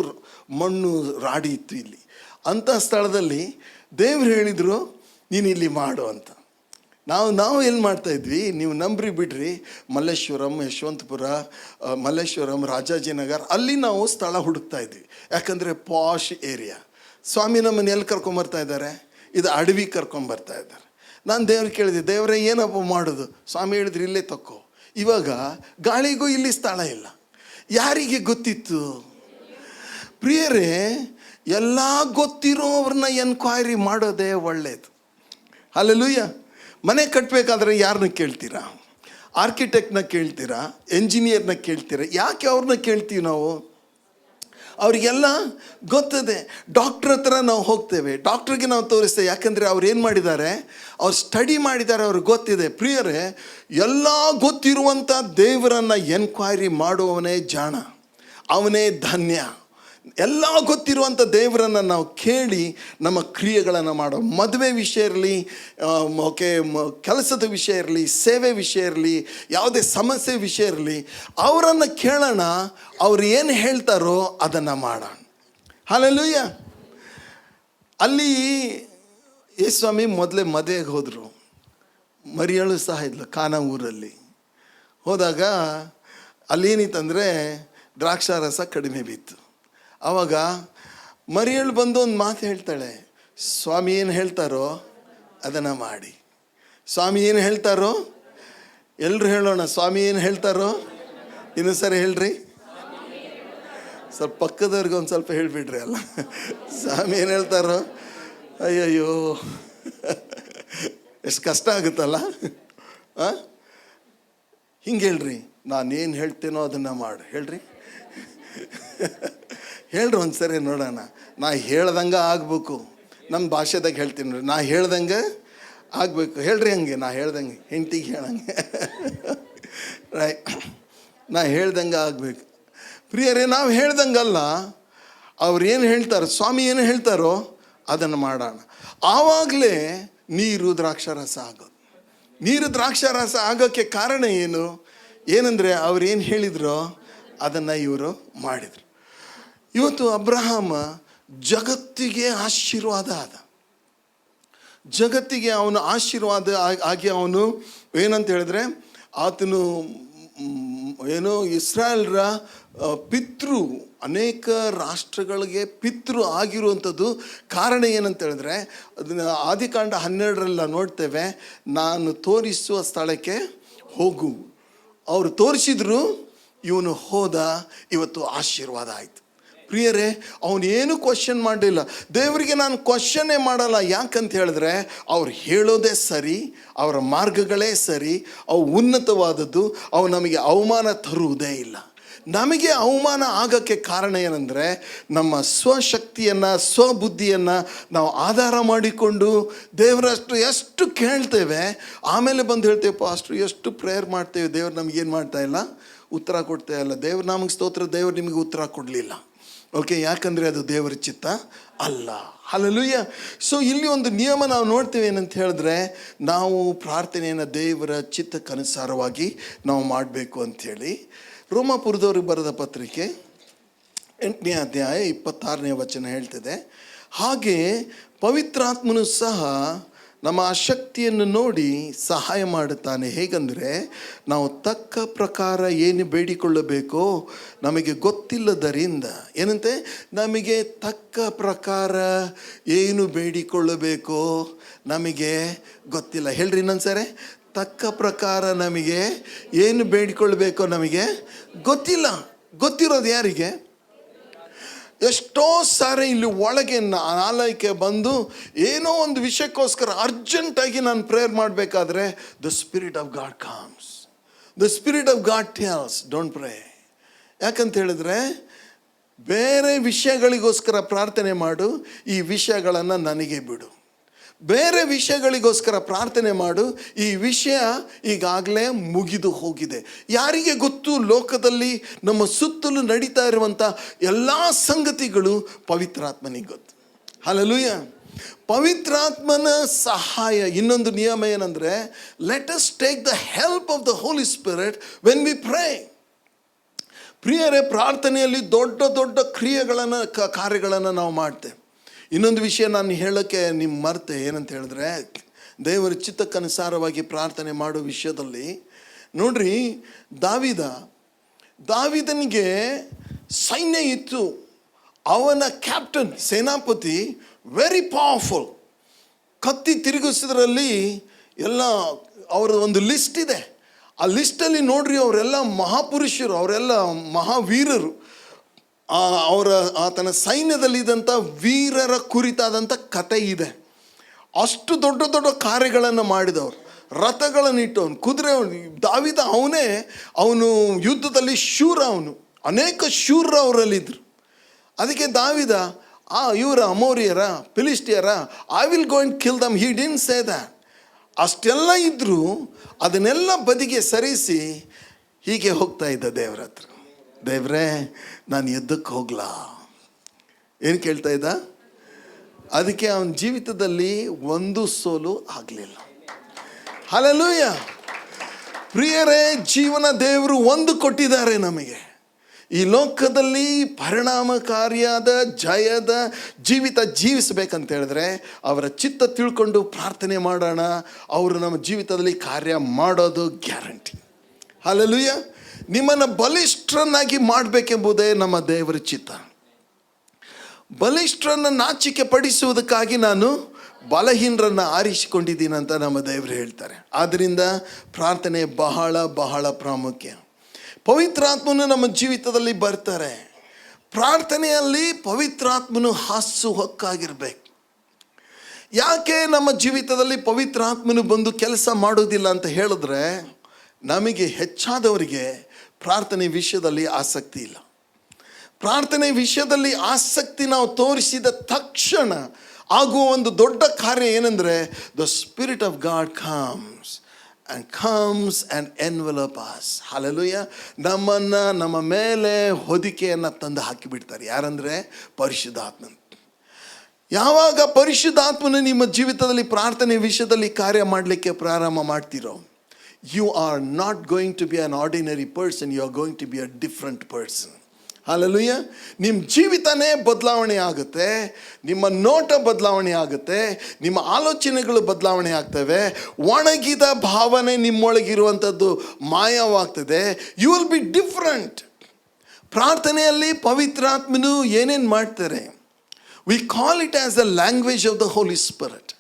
ಮಣ್ಣು ರಾಡಿ ಇತ್ತು ಇಲ್ಲಿ. ಅಂಥ ಸ್ಥಳದಲ್ಲಿ ದೇವ್ರು ಹೇಳಿದರು ನೀನು ಇಲ್ಲಿ ಮಾಡು ಅಂತ. ನಾವು ಎಲ್ಲಿ ಮಾಡ್ತಾಯಿದ್ವಿ, ನೀವು ನಂಬ್ರಿ ಬಿಡ್ರಿ, ಮಲ್ಲೇಶ್ವರಂ, ಯಶವಂತಪುರ, ಮಲ್ಲೇಶ್ವರಂ, ರಾಜಾಜಿನಗರ್ ಅಲ್ಲಿ ನಾವು ಸ್ಥಳ ಹುಡುಕ್ತಾ ಇದ್ವಿ. ಯಾಕಂದರೆ ಪಾಶ್ ಏರಿಯಾ. ಸ್ವಾಮಿ ನಮ್ಮನ್ನು ಎಲ್ಲಿ ಕರ್ಕೊಂಬರ್ತಾ ಇದ್ದಾರೆ? ಇದು ಅಡವಿ ಕರ್ಕೊಂಬರ್ತಾ ಇದ್ದಾರೆ. ನಾನು ದೇವ್ರಿಗೆ ಕೇಳಿದೆ, ದೇವರೇ ಏನಪ್ಪ ಮಾಡೋದು? ಸ್ವಾಮಿ ಹೇಳಿದ್ರು ಇಲ್ಲೇ ತಕ್ಕೋ. ಇವಾಗ ಗಾಳಿಗೂ ಇಲ್ಲಿ ಸ್ಥಳ ಇಲ್ಲ. ಯಾರಿಗೆ ಗೊತ್ತಿತ್ತು? ಪ್ರಿಯರೇ, ಎಲ್ಲ ಗೊತ್ತಿರೋವ್ರನ್ನ ಎನ್ಕ್ವೈರಿ ಮಾಡೋದೇ ಒಳ್ಳೆಯದು. ಹಲ್ಲೆಲೂಯಾ. ಮನೆ ಕಟ್ಟಬೇಕಾದ್ರೆ ಯಾರನ್ನ ಕೇಳ್ತೀರಾ? ಆರ್ಕಿಟೆಕ್ಟ್ನ ಕೇಳ್ತೀರಾ? ಎಂಜಿನಿಯರ್ನ ಕೇಳ್ತೀರಾ? ಯಾಕೆ ಅವ್ರನ್ನ ಕೇಳ್ತೀವಿ ನಾವು? ಅವರಿಗೆಲ್ಲ ಗೊತ್ತದೆ. ಡಾಕ್ಟ್ರ್ ಹತ್ರ ನಾವು ಹೋಗ್ತೇವೆ, ಡಾಕ್ಟ್ರಿಗೆ ನಾವು ತೋರಿಸ್ತೇವೆ. ಯಾಕಂದರೆ ಅವ್ರು ಏನು ಮಾಡಿದ್ದಾರೆ? ಅವ್ರು ಸ್ಟಡಿ ಮಾಡಿದ್ದಾರೆ, ಅವ್ರಿಗೆ ಗೊತ್ತಿದೆ. ಪ್ರಿಯರೇ, ಎಲ್ಲ ಗೊತ್ತಿರುವಂಥ ದೇವರನ್ನು ಎನ್ಕ್ವೈರಿ ಮಾಡುವವನೇ ಜಾಣ, ಅವನೇ ಧನ್ಯ. ಎಲ್ಲ ಗೊತ್ತಿರುವಂಥ ದೇವರನ್ನು ನಾವು ಕೇಳಿ ನಮ್ಮ ಕ್ರಿಯೆಗಳನ್ನು ಮಾಡೋ. ಮದುವೆ ವಿಷಯ ಇರಲಿ, ಕೆಲಸದ ವಿಷಯ ಇರಲಿ, ಸೇವೆ ವಿಷಯ ಇರಲಿ, ಯಾವುದೇ ಸಮಸ್ಯೆ ವಿಷಯ ಇರಲಿ, ಅವರನ್ನು ಕೇಳೋಣ. ಅವ್ರು ಏನು ಹೇಳ್ತಾರೋ ಅದನ್ನು ಮಾಡೋಣ. ಹಲ್ಲೆಲೂಯಾ. ಅಲ್ಲಿ ಯೇಸುಸ್ವಾಮಿ ಮೊದಲೇ ಮದುವೆಗೆ ಹೋದರು. ಮರಿಯಳು ಸಹ ಇದ್ಲು ಕಾನಾ ಊರಲ್ಲಿ. ಹೋದಾಗ ಅಲ್ಲೇನಿತ್ತಂದರೆ ದ್ರಾಕ್ಷಾರಸ ಕಡಿಮೆ ಬಿತ್ತು. ಆವಾಗ ಮರಿಯಳು ಬಂದು ಒಂದು ಮಾತು ಹೇಳ್ತಾಳೆ, ಸ್ವಾಮಿ ಏನು ಹೇಳ್ತಾರೋ ಅದನ್ನು ಮಾಡಿ. ಸ್ವಾಮಿ ಏನು ಹೇಳ್ತಾರೋ? ಎಲ್ಲರೂ ಹೇಳೋಣ, ಸ್ವಾಮಿ ಏನು ಹೇಳ್ತಾರೋ? ಇನ್ನೂ ಸರಿ ಹೇಳ್ರಿ. ಸ್ವಲ್ಪ ಪಕ್ಕದವ್ರಿಗೆ ಒಂದು ಸ್ವಲ್ಪ ಹೇಳಿಬಿಡ್ರಿ ಅಲ್ಲ. ಸ್ವಾಮಿ ಏನು ಹೇಳ್ತಾರೋ? ಅಯ್ಯಯ್ಯೋ, ಎಷ್ಟು ಕಷ್ಟ ಆಗುತ್ತಲ್ಲ. ಹಿಂಗೆ ಹೇಳ್ರಿ, ನಾನೇನು ಹೇಳ್ತೇನೋ ಅದನ್ನು ಮಾಡಿ ಹೇಳ್ರಿ. ಹೇಳ್ರಿ ಒಂದು ಸರಿ ನೋಡೋಣ. ನಾ ಹೇಳ್ದಂಗೆ ಆಗ್ಬೇಕು. ನಮ್ಮ ಭಾಷೆದಾಗ ಹೇಳ್ತೀನಿ ರೀ, ನಾ ಹೇಳ್ದಂಗೆ ಆಗಬೇಕು. ಹೇಳ್ರಿ ಹಂಗೆ, ನಾ ಹೇಳ್ದಂಗೆ ಹೆಂಡ್ತಿಗೆ ಹೇಳಂಗೆ ರೈಟ್. ನಾ ಹೇಳ್ದಂಗೆ ಆಗಬೇಕು. ಪ್ರಿಯರೇ, ನಾವು ಹೇಳ್ದಂಗಲ್ಲ, ಅವ್ರು ಏನು ಹೇಳ್ತಾರೋ, ಸ್ವಾಮಿ ಏನು ಹೇಳ್ತಾರೋ ಅದನ್ನು ಮಾಡೋಣ. ಆವಾಗಲೇ ನೀರು ದ್ರಾಕ್ಷಾರಸ ಆಗೋದು. ನೀರು ದ್ರಾಕ್ಷಾರಸ ಆಗೋಕ್ಕೆ ಕಾರಣ ಏನಂದರೆ ಅವ್ರು ಏನು ಹೇಳಿದ್ರೋ ಅದನ್ನು ಇವರು ಮಾಡಿದರು. ಇವತ್ತು ಅಬ್ರಹಾಮ ಜಗತ್ತಿಗೆ ಆಶೀರ್ವಾದ ಆದ. ಜಗತ್ತಿಗೆ ಅವನು ಆಶೀರ್ವಾದ ಆಗಿ ಅವನು ಏನಂತ ಹೇಳಿದ್ರೆ, ಆತನು ಇಸ್ರಾಯೇಲ್ರ ಪಿತೃ, ಅನೇಕ ರಾಷ್ಟ್ರಗಳಿಗೆ ಪಿತೃ ಆಗಿರುವಂಥದ್ದು. ಕಾರಣ ಏನಂತ ಹೇಳಿದ್ರೆ, ಅದನ್ನು ಆದಿಕಾಂಡ 12 ನೋಡ್ತೇವೆ. ನಾನು ತೋರಿಸುವ ಸ್ಥಳಕ್ಕೆ ಹೋಗು. ಅವರು ತೋರಿಸಿದ್ರು, ಇವನು ಹೋದ. ಇವತ್ತು ಆಶೀರ್ವಾದ ಆಯಿತು. ಪ್ರಿಯರೇ, ಅವನೇನು ಕ್ವಶನ್ ಮಾಡಲಿಲ್ಲ. ದೇವರಿಗೆ ನಾನು ಕ್ವಶನ್ನೇ ಮಾಡಲ್ಲ. ಯಾಕಂತ ಹೇಳಿದ್ರೆ ಅವ್ರು ಹೇಳೋದೇ ಸರಿ, ಅವರ ಮಾರ್ಗಗಳೇ ಸರಿ, ಅವು ಉನ್ನತವಾದದ್ದು. ಅವು ನಮಗೆ ಅವಮಾನ ತರುವುದೇ ಇಲ್ಲ. ನಮಗೆ ಅವಮಾನ ಆಗೋಕ್ಕೆ ಕಾರಣ ಏನಂದರೆ, ನಮ್ಮ ಸ್ವಶಕ್ತಿಯನ್ನು, ಸ್ವಬುದ್ಧಿಯನ್ನು ನಾವು ಆಧಾರ ಮಾಡಿಕೊಂಡು ದೇವರಷ್ಟು ಎಷ್ಟು ಕೇಳ್ತೇವೆ, ಆಮೇಲೆ ಬಂದು ಹೇಳ್ತೇವೆ, ಪಾಸ್ಟ್ರು ಎಷ್ಟು ಪ್ರೇಯರ್ ಮಾಡ್ತೇವೆ, ದೇವ್ರು ನಮಗೇನು ಮಾಡ್ತಾ ಇಲ್ಲ, ಉತ್ತರ ಕೊಡ್ತಾ ಇಲ್ಲ. ದೇವ್ರು ನಮಗೆ ಸ್ತೋತ್ರ, ದೇವ್ರು ನಿಮಗೆ ಉತ್ತರ ಕೊಡಲಿಲ್ಲ. ಓಕೆ, ಯಾಕಂದರೆ ಅದು ದೇವರ ಚಿತ್ತ ಅಲ್ಲ. ಹಲ್ಲೆಲೂಯಾ. ಸೊ ಇಲ್ಲಿ ಒಂದು ನಿಯಮ ನಾವು ನೋಡ್ತೇವೆ. ಏನಂತ ಹೇಳಿದ್ರೆ, ನಾವು ಪ್ರಾರ್ಥನೆಯನ್ನು ದೇವರ ಚಿತ್ತಕ್ಕನುಸಾರವಾಗಿ ನಾವು ಮಾಡಬೇಕು ಅಂಥೇಳಿ ರೋಮಾಪುರದವ್ರಿಗೆ ಬರೆದ ಪತ್ರಿಕೆ 8ನೇ ಅಧ್ಯಾಯ 26ನೇ ವಚನ ಹೇಳ್ತಿದೆ. ಹಾಗೆ ಪವಿತ್ರಾತ್ಮನು ಸಹ ನಮ್ಮ ಶಕ್ತಿಯನ್ನು ನೋಡಿ ಸಹಾಯ ಮಾಡುತ್ತಾನೆ. ಹೇಗೆಂದರೆ, ನಾವು ತಕ್ಕ ಪ್ರಕಾರ ಏನು ಬೇಡಿಕೊಳ್ಳಬೇಕೋ ನಮಗೆ ಗೊತ್ತಿಲ್ಲದರಿಂದ. ಏನಂತೆ? ನಮಗೆ ತಕ್ಕ ಪ್ರಕಾರ ಏನು ಬೇಡಿಕೊಳ್ಳಬೇಕೋ ನಮಗೆ ಗೊತ್ತಿಲ್ಲ. ಹೇಳ್ರಿ ಇನ್ನೊಂದ್ಸರಿ, ತಕ್ಕ ಪ್ರಕಾರ ನಮಗೆ ಏನು ಬೇಡಿಕೊಳ್ಬೇಕೋ ನಮಗೆ ಗೊತ್ತಿಲ್ಲ. ಗೊತ್ತಿರೋದು ಯಾರಿಗೆ? ಎಷ್ಟೋ ಸಾರಿ ಇಲ್ಲಿ ಒಳಗೆ ಆಲಯಕ್ಕೆ ಬಂದು ಏನೋ ಒಂದು ವಿಷಯಕ್ಕೋಸ್ಕರ ಅರ್ಜೆಂಟಾಗಿ ನಾನು ಪ್ರೇಯರ್ ಮಾಡಬೇಕಾದ್ರೆ the spirit of god comes. The spirit of god tells don't pray. ಯಾಕಂತ ಹೇಳಿದ್ರೆ, ಬೇರೆ ವಿಷಯಗಳಿಗೋಸ್ಕರ ಪ್ರಾರ್ಥನೆ ಮಾಡು, ಈ ವಿಷಯಗಳನ್ನು ನನಗೆ ಬಿಡು. ಬೇರೆ ವಿಷಯಗಳಿಗೋಸ್ಕರ ಪ್ರಾರ್ಥನೆ ಮಾಡು, ಈ ವಿಷಯ ಈಗಾಗಲೇ ಮುಗಿದು ಹೋಗಿದೆ. ಯಾರಿಗೆ ಗೊತ್ತು? ಲೋಕದಲ್ಲಿ ನಮ್ಮ ಸುತ್ತಲೂ ನಡೀತಾ ಇರುವಂಥ ಎಲ್ಲ ಸಂಗತಿಗಳು ಪವಿತ್ರಾತ್ಮನಿಗೆ ಗೊತ್ತು. ಹಲ್ಲೆಲೂಯಾ. ಪವಿತ್ರಾತ್ಮನ ಸಹಾಯ. ಇನ್ನೊಂದು ನಿಯಮ ಏನಂದರೆ, let us take the help of the Holi Spirit when we pray. ಪ್ರಿಯರೇ, ಪ್ರಾರ್ಥನೆಯಲ್ಲಿ ದೊಡ್ಡ ದೊಡ್ಡ ಕ್ರಿಯೆಗಳನ್ನು ಕಾರ್ಯಗಳನ್ನು ನಾವು ಮಾಡ್ತೇವೆ. ಇನ್ನೊಂದು ವಿಷಯ ನಾನು ಹೇಳೋಕ್ಕೆ ಮರ್ತೆ, ಏನಂತ ಹೇಳಿದ್ರೆ, ದೇವರ ಚಿತ್ತಕ್ಕನುಸಾರವಾಗಿ ಪ್ರಾರ್ಥನೆ ಮಾಡೋ ವಿಷಯದಲ್ಲಿ ನೋಡ್ರಿ, ದಾವಿದನಿಗೆ ಸೈನ್ಯ ಇತ್ತು. ಅವನ ಕ್ಯಾಪ್ಟನ್, ಸೇನಾಪತಿ, ವೆರಿ ಪವರ್ಫುಲ್. ಕತ್ತಿ ತಿರುಗಿಸೋದ್ರಲ್ಲಿ ಎಲ್ಲ ಅವರ ಒಂದು ಲಿಸ್ಟ್ ಇದೆ. ಆ ಲಿಸ್ಟಲ್ಲಿ ನೋಡ್ರಿ, ಅವರೆಲ್ಲ ಮಹಾಪುರುಷರು, ಅವರೆಲ್ಲ ಮಹಾವೀರರು. ಆತನ ಸೈನ್ಯದಲ್ಲಿದ್ದಂಥ ವೀರರ ಕುರಿತಾದಂಥ ಕತೆ ಇದೆ. ಅಷ್ಟು ದೊಡ್ಡ ದೊಡ್ಡ ಕಾರ್ಯಗಳನ್ನು ಮಾಡಿದವರು, ರಥಗಳನ್ನು ಇಟ್ಟವನು, ಕುದುರೆ. ದಾವಿದ ಅವನು ಯುದ್ಧದಲ್ಲಿ ಶೂರ. ಅನೇಕ ಶೂರರು ಅವರಲ್ಲಿದ್ದರು. ಅದಕ್ಕೆ ದಾವಿದ, ಇವರ ಅಮೋರಿಯರ, ಫಿಲಿಸ್ಟಿಯರ, I will go and kill them, he didn't say that. ಅಷ್ಟೆಲ್ಲ ಇದ್ದರೂ ಅದನ್ನೆಲ್ಲ ಬದಿಗೆ ಸರಿಸಿ ಹೀಗೆ ಹೋಗ್ತಾ ಇದ್ದ ದೇವರ ಹತ್ರ. ದೇವ್ರೇ, ನಾನು ಯುದ್ಧಕ್ಕೆ ಹೋಗ್ಲಾ? ಏನು ಕೇಳ್ತಾ ಇದ್ದ? ಅದಕ್ಕೆ ಅವನ ಜೀವಿತದಲ್ಲಿ ಒಂದು ಸೋಲು ಆಗಲಿಲ್ಲ. ಹಲ್ಲೆಲೂಯ. ಪ್ರಿಯರೇ, ಜೀವನ ದೇವರು ಒಂದು ಕೊಟ್ಟಿದ್ದಾರೆ ನಮಗೆ. ಈ ಲೋಕದಲ್ಲಿ ಪರಿಣಾಮಕಾರಿಯಾದ ಜಯದ ಜೀವಿತ ಜೀವಿಸಬೇಕಂತ ಹೇಳಿದ್ರೆ ಅವರ ಚಿತ್ತ ತಿಳ್ಕೊಂಡು ಪ್ರಾರ್ಥನೆ ಮಾಡೋಣ. ಅವರು ನಮ್ಮ ಜೀವಿತದಲ್ಲಿ ಕಾರ್ಯ ಮಾಡೋದು ಗ್ಯಾರಂಟಿ. ಹಲ್ಲೆಲೂಯ. ನಿಮ್ಮನ್ನು ಬಲಿಷ್ಠರನ್ನಾಗಿ ಮಾಡಬೇಕೆಂಬುದೇ ನಮ್ಮ ದೇವರ ಚಿತ್ತ. ಬಲಿಷ್ಠರನ್ನು ನಾಚಿಕೆ ಪಡಿಸುವುದಕ್ಕಾಗಿ ನಾನು ಬಲಹೀನರನ್ನು ಆರಿಸಿಕೊಂಡಿದ್ದೀನಿ ಅಂತ ನಮ್ಮ ದೇವರು ಹೇಳ್ತಾರೆ. ಆದ್ದರಿಂದ ಪ್ರಾರ್ಥನೆ ಬಹಳ ಬಹಳ ಪ್ರಾಮುಖ್ಯ. ಪವಿತ್ರಾತ್ಮನು ನಮ್ಮ ಜೀವಿತದಲ್ಲಿ ಬರ್ತಾರೆ. ಪ್ರಾರ್ಥನೆಯಲ್ಲಿ ಪವಿತ್ರಾತ್ಮನು ಹಾಸು ಹೊಕ್ಕಾಗಿರ್ಬೇಕು. ಯಾಕೆ ನಮ್ಮ ಜೀವಿತದಲ್ಲಿ ಪವಿತ್ರಾತ್ಮನು ಬಂದು ಕೆಲಸ ಮಾಡೋದಿಲ್ಲ ಅಂತ ಹೇಳಿದ್ರೆ, ನಮಗೆ ಹೆಚ್ಚಾದವರಿಗೆ ಪ್ರಾರ್ಥನೆ ವಿಷಯದಲ್ಲಿ ಆಸಕ್ತಿ ಇಲ್ಲ. ಪ್ರಾರ್ಥನೆ ವಿಷಯದಲ್ಲಿ ಆಸಕ್ತಿ ನಾವು ತೋರಿಸಿದ ತಕ್ಷಣ ಆಗುವ ಒಂದು ದೊಡ್ಡ ಕಾರ್ಯ ಏನಂದರೆ, the spirit of god comes and envelop us. Hallelujah. ನಮ್ಮ ಮೇಲೆ ಹೊದಿಕೆಯನ್ನು ತಂದು ಹಾಕಿಬಿಡ್ತಾರೆ. ಯಾರಂದರೆ ಪರಿಶುದ್ಧಾತ್ಮನು. ಯಾವಾಗ ಪರಿಶುದ್ಧಾತ್ಮನು ನಿಮ್ಮ ಜೀವಿತದಲ್ಲಿ ಪ್ರಾರ್ಥನೆ ವಿಷಯದಲ್ಲಿ ಕಾರ್ಯ ಮಾಡಲಿಕ್ಕೆ ಪ್ರಾರಂಭ ಮಾಡ್ತೀರೋ, you are not going to be an ordinary person, you are going to be a different person. Hallelujah. ನಿಮ್ಮ ಜೀವಿತನೇ ಬದಲಾವಣೆ ಆಗುತ್ತೆ, ನಿಮ್ಮ ನೋಟ ಬದಲಾವಣೆ ಆಗುತ್ತೆ, ನಿಮ್ಮ ಆಲೋಚನೆಗಳು ಬದಲಾವಣೆ ಆಗ್ತವೆ. ಒಣಗಿದ ಭಾವನೆ ನಿಮ್ಮೊಳಗಿರುವಂಥದ್ದು ಮಾಯವಾಗ್ತದೆ. You will be different. ಪ್ರಾರ್ಥನೆಯಲ್ಲಿ ಪವಿತ್ರಾತ್ಮನು ಏನೇನು ಮಾಡ್ತಾರೆ? We call it as the language of the Holi spirit.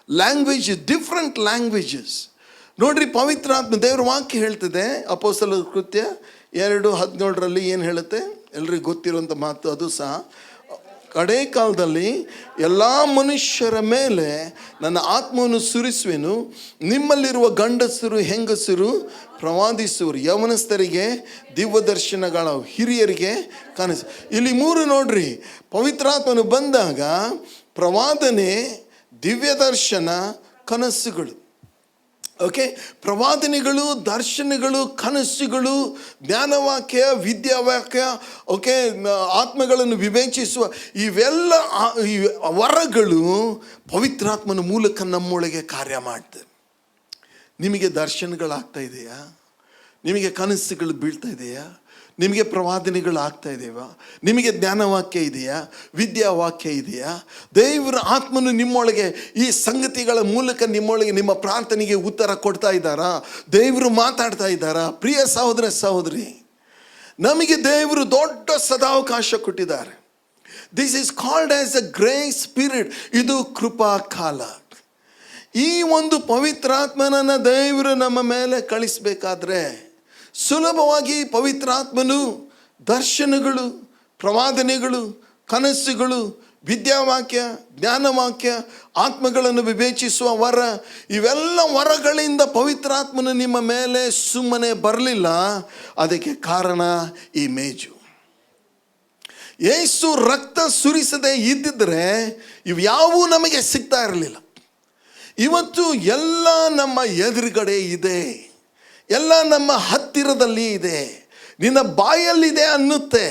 Language, different languages. ನೋಡ್ರಿ, ಪವಿತ್ರಾತ್ಮ ದೇವರ ವಾಕ್ಯ ಹೇಳ್ತದೆ, ಅಪೊಸ್ತಲರ ಕೃತ್ಯ 2:17 ಏನು ಹೇಳುತ್ತೆ? ಎಲ್ರಿಗೂ ಗೊತ್ತಿರುವಂಥ ಮಾತು ಅದು ಸಹ. ಕಡೇ ಕಾಲದಲ್ಲಿ ಎಲ್ಲ ಮನುಷ್ಯರ ಮೇಲೆ ನನ್ನ ಆತ್ಮವನ್ನು ಸುರಿಸುವೆನು. ನಿಮ್ಮಲ್ಲಿರುವ ಗಂಡಸರು ಹೆಂಗಸರು ಪ್ರವಾದಿಸುವರು, ಯೌವನಸ್ಥರಿಗೆ ದಿವ್ಯ ದರ್ಶನಗಳ, ಹಿರಿಯರಿಗೆ ಕನಸು. ಇಲ್ಲಿ 3 ನೋಡ್ರಿ. ಪವಿತ್ರಾತ್ಮನು ಬಂದಾಗ ಪ್ರವಾದನೆ, ದಿವ್ಯ ದರ್ಶನ, ಕನಸುಗಳು. ಓಕೆ, ಪ್ರವಾದನೆಗಳು, ದರ್ಶನಗಳು, ಕನಸುಗಳು, ಜ್ಞಾನವಾಕ್ಯ, ವಿದ್ಯಾವಾಕ್ಯ, ಓಕೆ, ಆತ್ಮಗಳನ್ನು ವಿವೇಚಿಸುವ ಇವೆಲ್ಲ ವರಗಳು ಪವಿತ್ರಾತ್ಮನ ಮೂಲಕ ನಮ್ಮೊಳಗೆ ಕಾರ್ಯ ಮಾಡ್ತವೆ. ನಿಮಗೆ ದರ್ಶನಗಳಾಗ್ತಾ ಇದೆಯಾ? ನಿಮಗೆ ಕನಸುಗಳು ಬೀಳ್ತಾ ಇದೆಯಾ? ನಿಮಗೆ ಪ್ರವಾದನೆಗಳು ಆಗ್ತಾ ಇದೆಯಾ? ನಿಮಗೆ ಜ್ಞಾನವಾಕ್ಯ ಇದೆಯಾ? ವಿದ್ಯಾವಾಕ್ಯ ಇದೆಯಾ? ದೇವರ ಆತ್ಮನು ನಿಮ್ಮೊಳಗೆ ಈ ಸಂಗತಿಗಳ ಮೂಲಕ ನಿಮ್ಮೊಳಗೆ ನಿಮ್ಮ ಪ್ರಾರ್ಥನೆಗೆ ಉತ್ತರ ಕೊಡ್ತಾ ಇದ್ದಾರಾ? ದೇವರು ಮಾತಾಡ್ತಾ ಇದ್ದಾರಾ? ಪ್ರಿಯ ಸಹೋದರ ಸಹೋದರಿ, ನಮಗೆ ದೇವರು ದೊಡ್ಡ ಸದಾವಕಾಶ ಕೊಟ್ಟಿದ್ದಾರೆ. This is called as a grace period. ಇದು ಕೃಪಾ ಕಾಲ. ಈ ಒಂದು ಪವಿತ್ರಾತ್ಮನನ್ನು ದೇವರು ನಮ್ಮ ಮೇಲೆ ಕಳಿಸಬೇಕಾದ್ರೆ ಸುಲಭವಾಗಿ ಪವಿತ್ರಾತ್ಮನು ದರ್ಶನಗಳು, ಪ್ರವಾದನೆಗಳು, ಕನಸುಗಳು, ವಿದ್ಯಾವಾಕ್ಯ, ಜ್ಞಾನವಾಕ್ಯ, ಆತ್ಮಗಳನ್ನು ವಿವೇಚಿಸುವ ವರ, ಇವೆಲ್ಲ ವರಗಳಿಂದ ಪವಿತ್ರಾತ್ಮನು ನಿಮ್ಮ ಮೇಲೆ ಸುಮ್ಮನೆ ಬರಲಿಲ್ಲ. ಅದಕ್ಕೆ ಕಾರಣ ಈ ಮೇಜು. ಯೇಸು ರಕ್ತ ಸುರಿಸದೆ ಇದ್ದಿದ್ರೆ ಇವ್ಯಾವೂ ನಮಗೆ ಸಿಗ್ತಾ ಇರಲಿಲ್ಲ. ಇವತ್ತು ಎಲ್ಲ ನಮ್ಮ ಎದುರುಗಡೆ ಇದೆ, ಎಲ್ಲ ನಮ್ಮ ಹತ್ತಿರದಲ್ಲಿ ಇದೆ. ನಿನ್ನ ಬಾಯಲ್ಲಿದೆ ಅನ್ನುತ್ತೆ,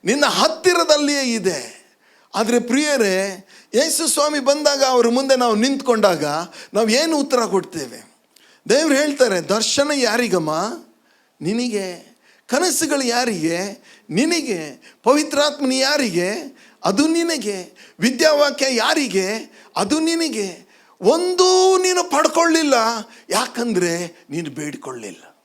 ನಿನ್ನ ಹತ್ತಿರದಲ್ಲಿಯೇ ಇದೆ. ಆದರೆ ಪ್ರಿಯರೇ, ಯೇಸು ಸ್ವಾಮಿ ಬಂದಾಗ ಅವ್ರ ಮುಂದೆ ನಾವು ನಿಂತ್ಕೊಂಡಾಗ ನಾವು ಏನು ಉತ್ತರ ಕೊಡ್ತೇವೆ? ದೇವ್ರು ಹೇಳ್ತಾರೆ, ದರ್ಶನ ಯಾರಿಗಮ್ಮ? ನಿನಗೆ. ಕನಸುಗಳು ಯಾರಿಗೆ? ನಿನಗೆ. ಪವಿತ್ರಾತ್ಮನ ಯಾರಿಗೆ? ಅದು ನಿನಗೆ. ವಿದ್ಯಾವಾಕ್ಯ ಯಾರಿಗೆ? ಅದು ನಿನಗೆ. ಒಂದೂ ನೀನು ಪಡ್ಕೊಳ್ಳಿಲ್ಲ, ಯಾಕಂದರೆ ನೀನು ಬೇಡಿಕೊಳ್ಳಿಲ್ಲ.